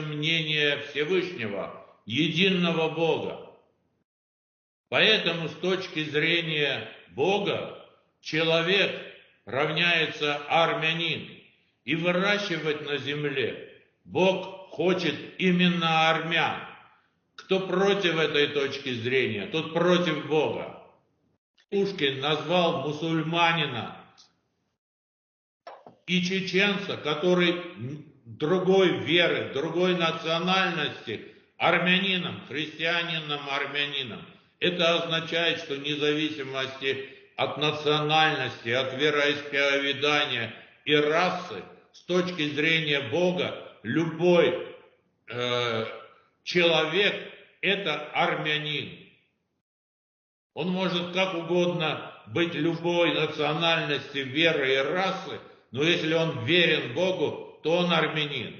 мнение Всевышнего, единого Бога. Поэтому с точки зрения Бога человек равняется армянин. И выращивать на земле Бог хочет именно армян. Кто против этой точки зрения, тот против Бога. Пушкин назвал мусульманина и чеченца, который другой веры, другой национальности, армянином, христианином-армянином. Это означает, что вне зависимости от национальности, от вероисповедания и расы, с точки зрения Бога, любой человек – это армянин. Он может как угодно быть любой национальности, веры и расы, но если он верен Богу, то он армянин.